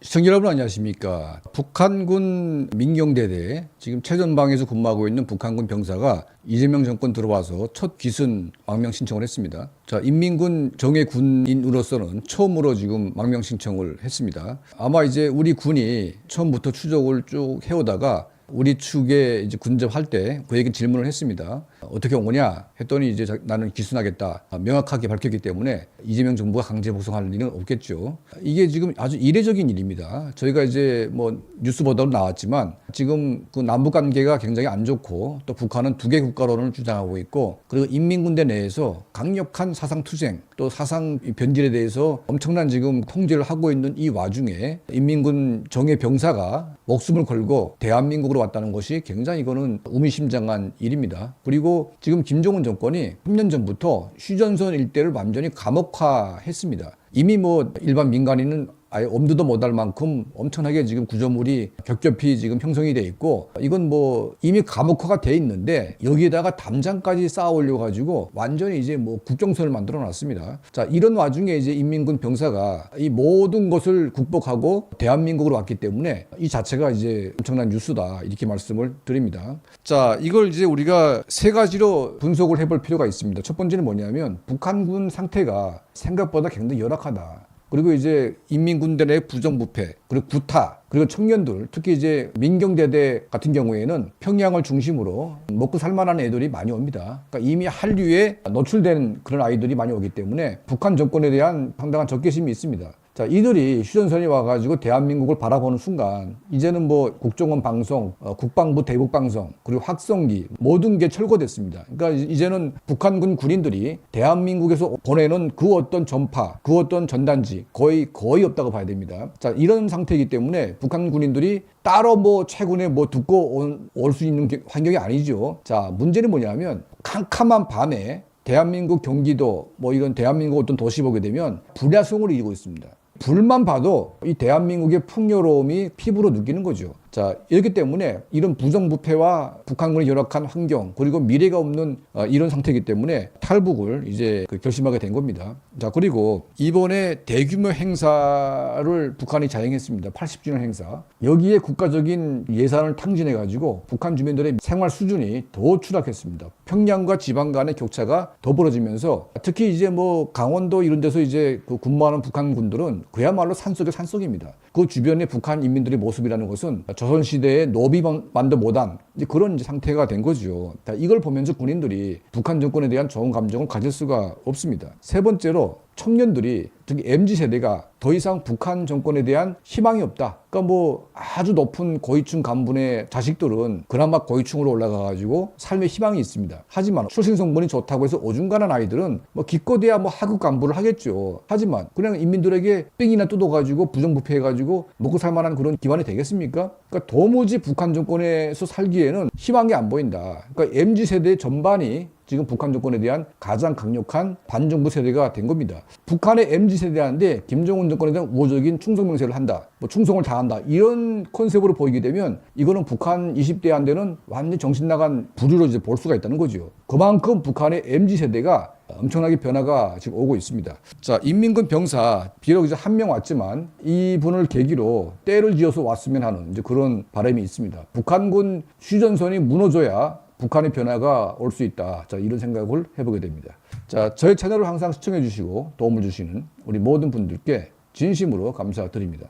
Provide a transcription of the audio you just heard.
시청자 여러분 안녕하십니까. 북한군 민경대대 지금 최전방에서 근무하고 있는 북한군 병사가 이재명 정권 들어와서 첫 귀순 망명 신청을 했습니다. 자, 인민군 정예 군인으로서는 처음으로 지금 망명 신청을 했습니다. 아마 이제 우리 군이 처음부터 추적을 쭉 해오다가 우리 측에 이제 군접할 때 그에게 질문을 했습니다. 어떻게 온 거냐 했더니 이제 나는 귀순하겠다 명확하게 밝혔기 때문에 이재명 정부가 강제 복송할 일은 없겠죠. 이게 지금 아주 이례적인 일입니다. 저희가 이제 뭐 뉴스 보도로 나왔지만 지금 그 남북 관계가 굉장히 안 좋고 또 북한은 두 개 국가론을 주장하고 있고 그리고 인민군대 내에서 강력한 사상 투쟁 또 사상 변질에 대해서 엄청난 지금 통제를 하고 있는 이 와중에 인민군 정예 병사가 목숨을 걸고 대한민국으로 왔다는 것이 굉장히 이거는 의미심장한 일입니다. 그리고 지금 김정은 정권이 3년 전부터 휴전선 일대를 완전히 감옥화했습니다. 이미 뭐 일반 민간인은 아예 엄두도 못할 만큼 엄청나게 지금 구조물이 겹겹이 지금 형성이 돼 있고 이건 뭐 이미 감옥화가 돼 있는데 여기에다가 담장까지 쌓아 올려 가지고 완전히 이제 뭐 국경선을 만들어 놨습니다. 자, 이런 와중에 이제 인민군 병사가 이 모든 것을 극복하고 대한민국으로 왔기 때문에 이 자체가 이제 엄청난 뉴스다 이렇게 말씀을 드립니다. 자, 이걸 이제 우리가 세 가지로 분석을 해볼 필요가 있습니다. 첫 번째는 뭐냐면 북한군 상태가 생각보다 굉장히 열악하다. 그리고 이제 인민군대 내 부정부패, 그리고 구타, 그리고 청년들, 특히 이제 민경대대 같은 경우에는 평양을 중심으로 먹고 살만한 애들이 많이 옵니다. 그러니까 이미 한류에 노출된 그런 아이들이 많이 오기 때문에 북한 정권에 대한 상당한 적개심이 있습니다. 자, 이들이 휴전선이 와가지고 대한민국을 바라보는 순간 이제는 뭐 국정원 방송, 국방부 대북 방송, 그리고 확성기 모든 게 철거됐습니다. 그러니까 이제는 북한군 군인들이 대한민국에서 보내는 그 어떤 전파, 그 어떤 전단지 거의 없다고 봐야 됩니다. 자, 이런 상태이기 때문에 북한 군인들이 따로 뭐 최근에 뭐 듣고 올 수 있는 환경이 아니죠. 자, 문제는 뭐냐면 캄캄한 밤에 대한민국 경기도 뭐 이런 대한민국 어떤 도시 보게 되면 불야성을 이루고 있습니다. 불만 봐도 이 대한민국의 풍요로움이 피부로 느끼는 거죠. 자, 이렇기 때문에 이런 부정부패와 북한군의 열악한 환경 그리고 미래가 없는 이런 상태이기 때문에 탈북을 이제 결심하게 된 겁니다. 자, 그리고 이번에 대규모 행사를 북한이 자행했습니다. 80주년 행사. 여기에 국가적인 예산을 탕진해 가지고 북한 주민들의 생활 수준이 더 추락했습니다. 평양과 지방 간의 격차가 더 벌어지면서 특히 이제 뭐 강원도 이런 데서 이제 그 근무하는 북한군들은 그야말로 산속의 산속입니다. 그 주변의 북한 인민들의 모습이라는 것은 조선시대의 노비만도 못한 이제 그런 이제 상태가 된 거죠. 이걸 보면서 군인들이 북한 정권에 대한 좋은 감정을 가질 수가 없습니다. 세 번째로 청년들이 특히 MZ세대가 더 이상 북한 정권에 대한 희망이 없다. 그러니까 뭐 아주 높은 고위층 간부의 자식들은 그나마 고위층으로 올라가가지고 삶의 희망이 있습니다. 하지만 출신 성분이 좋다고 해서 어중간한 아이들은 뭐 기껏해야 뭐 하급 간부를 하겠죠. 하지만 그냥 인민들에게 삥이나 뜯어가지고 부정부패해가지고 먹고 살만한 그런 기반이 되겠습니까? 그러니까 도무지 북한 정권에서 살기에는 희망이 안 보인다. 그러니까 MZ세대 전반이 지금 북한 정권에 대한 가장 강력한 반정부 세대가 된 겁니다. 북한의 MZ세대한테 김정은 정권에 대한 우호적인 충성명세를 한다. 뭐 충성을 다한다. 이런 컨셉으로 보이게 되면 이거는 북한 20대한테는 완전히 정신 나간 부류로 이제 볼 수가 있다는 거죠. 그만큼 북한의 MZ세대가 엄청나게 변화가 지금 오고 있습니다. 자, 인민군 병사 비록 이제 한 명 왔지만 이분을 계기로 때를 지어서 왔으면 하는 이제 그런 바람이 있습니다. 북한군 휴전선이 무너져야 북한의 변화가 올 수 있다. 자, 이런 생각을 해보게 됩니다. 자, 저희 채널을 항상 시청해 주시고 도움을 주시는 우리 모든 분들께 진심으로 감사드립니다.